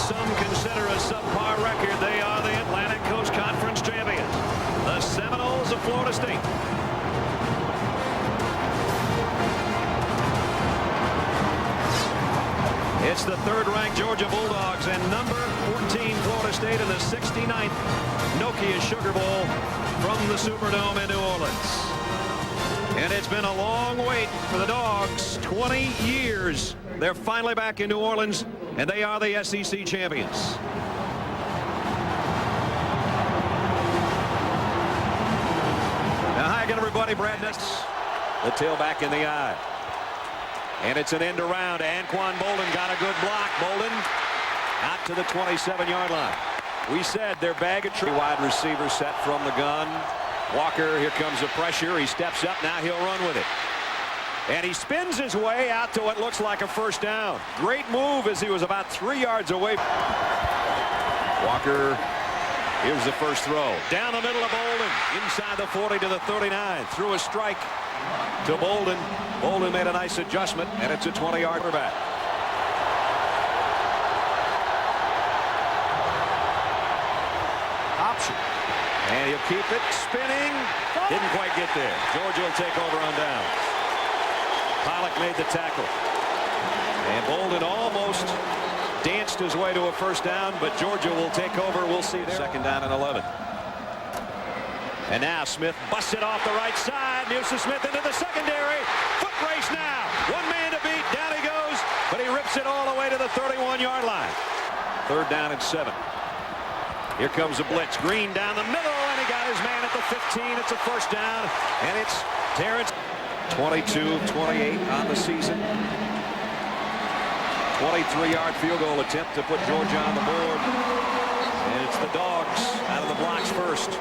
some consider a subpar record, they are the Atlantic Coast Conference champions, the Seminoles of Florida State. It's the third-ranked Georgia Bulldogs and number 14 Florida State in the 69th Nokia Sugar Bowl from the Superdome in New Orleans. And it's been a long wait for the Dogs, 20 years. They're finally back in New Orleans, and they are the SEC champions. Now, hi again, everybody. Brad Ness, the tailback in the eye. And it's an end around. Anquan Boldin got a good block. Boldin out to the 27-yard line. We said their bag of wide receiver set from the gun. Walker, here comes the pressure. He steps up. Now he'll run with it. And he spins his way out to what looks like a first down. Great move as he was about 3 yards away. Walker, here's the first throw. Down the middle of Boldin. Inside the 40 to the 39. Threw a strike to Boldin. Boldin made a nice adjustment, and it's a 20-yard back. Option. And he'll keep it spinning. Didn't quite get there. Georgia will take over on down. Pollock made the tackle. And Boldin almost danced his way to a first down, but Georgia will take over. We'll see there. Second down and 11. And now Smith busts it off the right side. Newsom Smith into the secondary. Foot race now. One man to beat. Down he goes. But he rips it all the way to the 31-yard line. Third down and 7. Here comes the blitz. Green down the middle. And he got his man at the 15. It's a first down. And it's Terrence. 22-28 on the season. 23-yard field goal attempt to put Georgia on the board. And it's the Dogs out of the blocks first.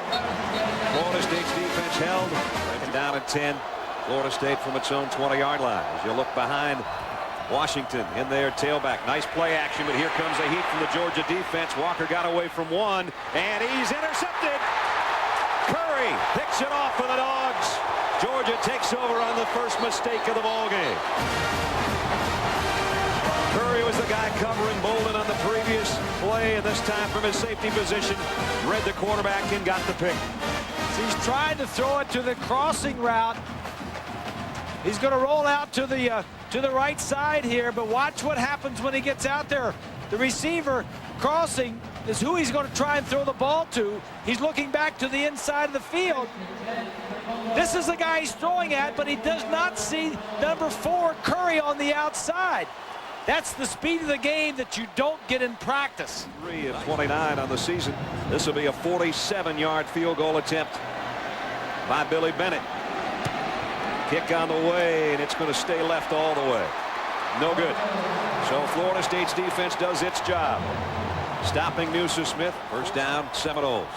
Florida State's defense held. Second down at 10. Florida State from its own 20-yard line. As you look behind Washington in their tailback. Nice play action, but here comes a heat from the Georgia defense. Walker got away from one, and he's intercepted. Curry picks it off for the Dogs. Georgia takes over on the first mistake of the ball game. Curry was the guy covering Boldin on the previous play, and this time from his safety position, read the quarterback and got the pick. He's trying to throw it to the crossing route. He's going to roll out to the right side here, but watch what happens when he gets out there. The receiver crossing is who he's going to try and throw the ball to. He's looking back to the inside of the field. This is the guy he's throwing at, but he does not see number 4, Curry, on the outside. That's the speed of the game that you don't get in practice. 3 of 29 on the season. This will be a 47-yard field goal attempt by Billy Bennett. Kick on the way, and it's going to stay left all the way. No good. So Florida State's defense does its job. Stopping Newsom Smith. First down, Seminoles.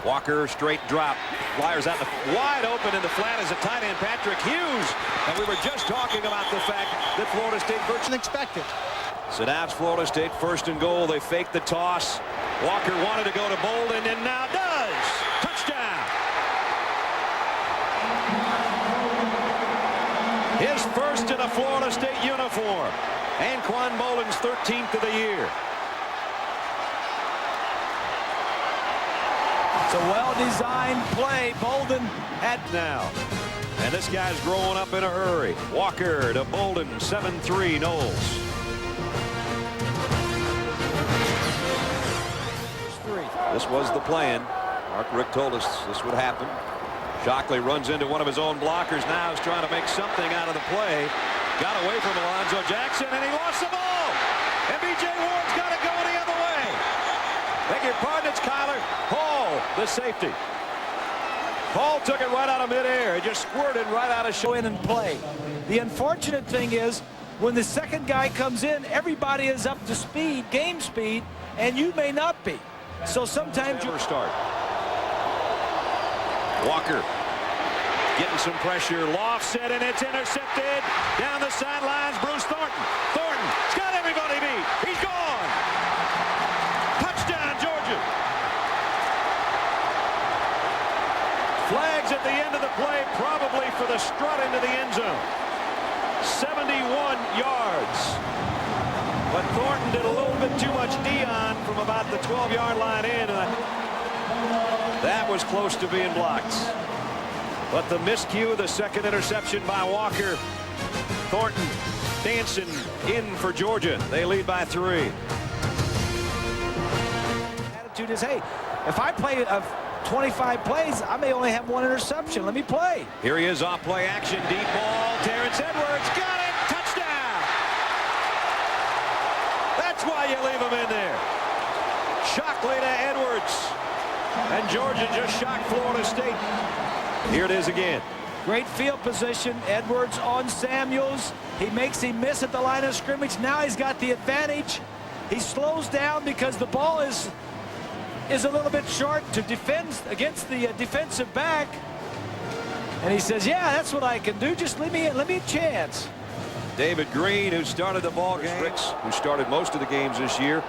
Walker, straight drop. Flyers out wide open in the flat as a tight end, Patrick Hughes. And we were just talking about the fact that Florida State virtually expected. So now it's Florida State first and goal. They fake the toss. Walker wanted to go to Boldin and now does. Touchdown. His first in a Florida State uniform. Anquan Boldin's 13th of the year. It's a well-designed play. Boldin had now. And this guy's growing up in a hurry. Walker to Boldin, 7-3 Noles. This was the plan. Mark Richt told us this would happen. Shockley runs into one of his own blockers now. He's trying to make something out of the play. Got away from Alonzo Jackson, and he lost the ball. And B.J. Ward's got to go the other way. Beg your pardon, it's Kyler Paul, the safety. Paul took it right out of midair. It just squirted right out of show in and play. The unfortunate thing is when the second guy comes in, everybody is up to speed, game speed, and you may not be. So sometimes you start. Walker getting some pressure. Lofts it, and it's intercepted. Down the sidelines, Bruce Thornton. Thornton's got everybody beat. He's gone. Touchdown, Georgia. Flags at the end of the play, probably for the strut into the end zone. 71 yards. But Thornton did a little bit too much D on off the 12-yard line in. That was close to being blocked. But the miscue, the second interception by Walker. Thornton dancing in for Georgia. They lead by 3. Attitude is, hey, if I play 25 plays, I may only have 1 interception. Let me play. Here he is off play action. Deep ball. Terrence Edwards got it. Touchdown. That's why you leave him in there. Shockley to Edwards. And Georgia just shocked Florida State. Here it is again. Great field position. Edwards on Samuels. He makes him miss at the line of scrimmage. Now he's got the advantage. He slows down because the ball is a little bit short to defend against the defensive back. And he says, yeah, that's what I can do. Just let me a chance. David Green, who started the ball game. Ricks, who started most of the games this year,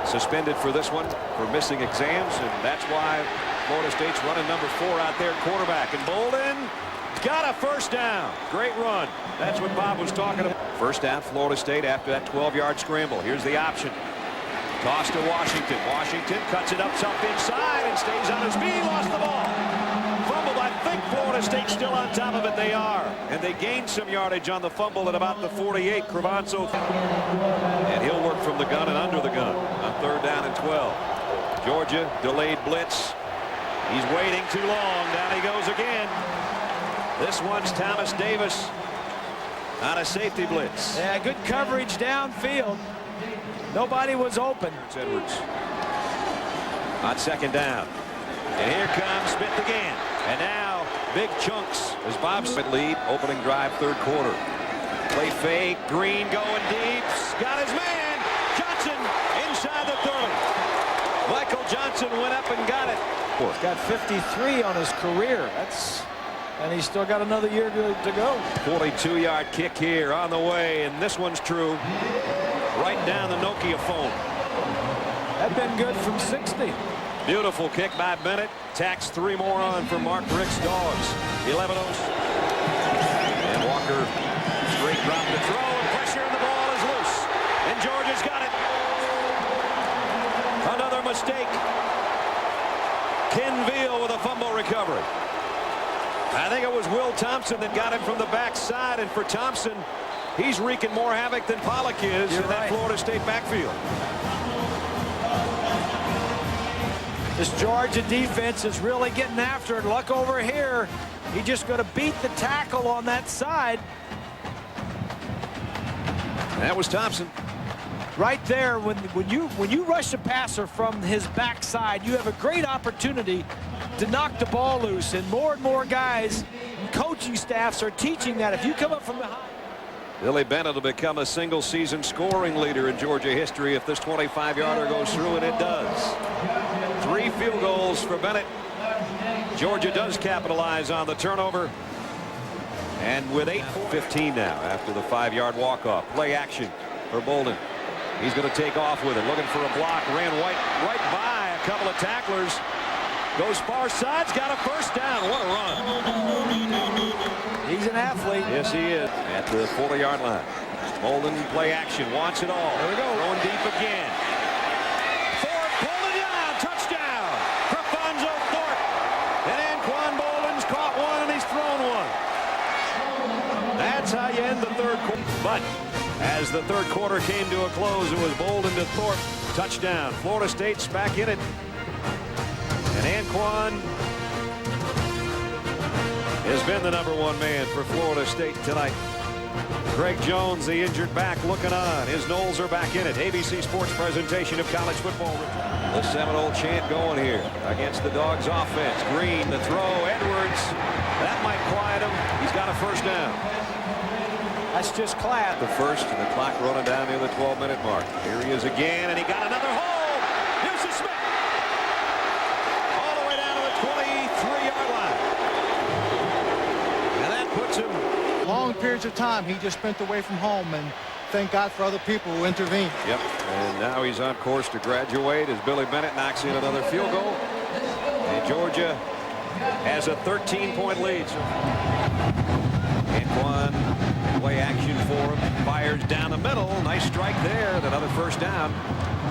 suspended for this one for missing exams, and that's why Florida State's running number 4 out there, quarterback. And Bolden got a first down. Great run. That's what Bob was talking about. First down, Florida State after that 12-yard scramble. Here's the option. Toss to Washington. Washington cuts it up inside and stays on his feet. Lost the ball. Fumbled. I think Florida State's still on top of it. They are. And they gained some yardage on the fumble at about the 48. Crevanzo. And he'll work from the gun and under the gun on 3rd down and 12. Georgia delayed blitz. He's waiting too long. Down he goes again. This one's Thomas Davis on a safety blitz. Yeah, good coverage downfield. Nobody was open. It's Edwards on 2nd down. And here comes Smith again. And now big chunks as Bob Smith lead. Opening drive, 3rd quarter. Play fake. Green going deep. Got his man. Johnson inside the 30. Michael Johnson went up and got it. He's got 53 on his career. And he's still got another year to go. 42-yard kick here on the way, and this one's true. Right down the Nokia phone. That'd been good from 60. Beautiful kick by Bennett. Tacks 3 more on for Mark Rick's Dogs. 11-0. And Walker straight drop to throw, and pressure, and the ball is loose. And Georgia's got it. Another mistake. Ken Veal with a fumble recovery. I think it was Will Thompson that got him from the backside, and for Thompson, he's wreaking more havoc than Pollock is in that Florida State backfield. This Georgia defense is really getting after it. Look over here. He's just going to beat the tackle on that side. That was Thompson. Right there, when you rush a passer from his backside, you have a great opportunity to knock the ball loose. And more guys, coaching staffs are teaching that. If you come up from behind. Billy Bennett will become a single-season scoring leader in Georgia history if this 25-yarder goes through, and it does. 3 field goals for Bennett. Georgia does capitalize on the turnover. And with 8:15 now after the 5-yard walk-off. Play action for Bolden. He's going to take off with it, looking for a block. Ran right by a couple of tacklers. Goes far side's got a first down. What a run. He's an athlete. Yes, he is. At the 40-yard line. Bolden play action. Wants it all. There we go. Throwing deep again. Thorpe pulled it down. Touchdown. Crevanzo Thorpe. And Anquan Bolden's caught one, and he's thrown one. That's how you end the 3rd quarter. But as the 3rd quarter came to a close, it was Bolden to Thorpe. Touchdown. Florida State's back in it. And Anquan has been the #1 man for Florida State tonight. Greg Jones, the injured back, looking on. His Noles are back in it. ABC Sports presentation of college football. The Seminole chant going here against the Dogs offense. Green, the throw. Edwards. That might quiet him. He's got a first down. That's just class. The first, and the clock running down near the 12-minute mark. Here he is again, and he got another hole. Here's the Smith. All the way down to the 23-yard line. And that puts him. Long periods of time he just spent away from home, and thank God for other people who intervened. Yep, and now he's on course to graduate as Billy Bennett knocks in another field goal. And Georgia has a 13-point lead. Anquan Play action for him. Fires down the middle. Nice strike there. Another first down.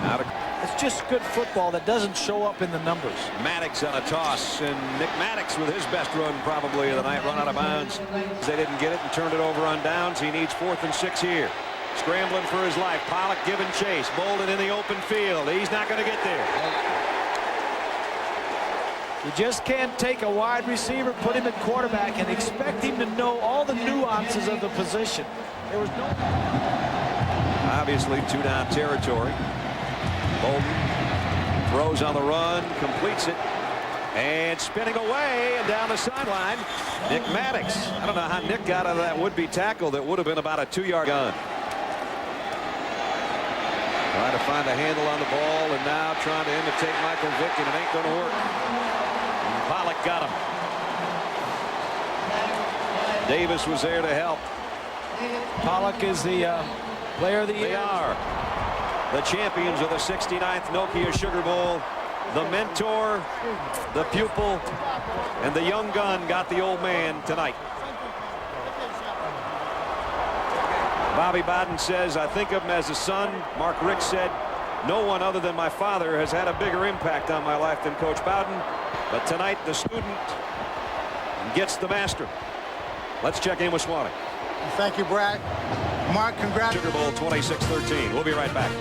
Out of It's just good football that doesn't show up in the numbers. Maddox on a toss, and Nick Maddox with his best run probably of the night, run out of bounds. They didn't get it and turned it over on downs. He needs 4th and 6 here. Scrambling for his life. Pollock giving chase. Bolden in the open field. He's not going to get there. You just can't take a wide receiver, put him at quarterback, and expect him to know all the nuances of the position. There was no... Obviously, 2-down territory. Bolden throws on the run, completes it, and spinning away and down the sideline, Nick Maddox. I don't know how Nick got out of that would-be tackle that would have been about a 2-yard gun. Trying to find a handle on the ball, and now trying to imitate Michael Vick, and it ain't going to work. And Pollock got him. Davis was there to help. Pollock is the player of the year. They are the champions of the 69th Nokia Sugar Bowl. The mentor, the pupil, and the young gun got the old man tonight. Bobby Bowden says, I think of him as a son. Mark Richt said, no one other than my father has had a bigger impact on my life than Coach Bowden. But tonight, the student gets the master. Let's check in with Swanee. Thank you, Brad. Mark, congrats. Sugar Bowl 26-13. We'll be right back.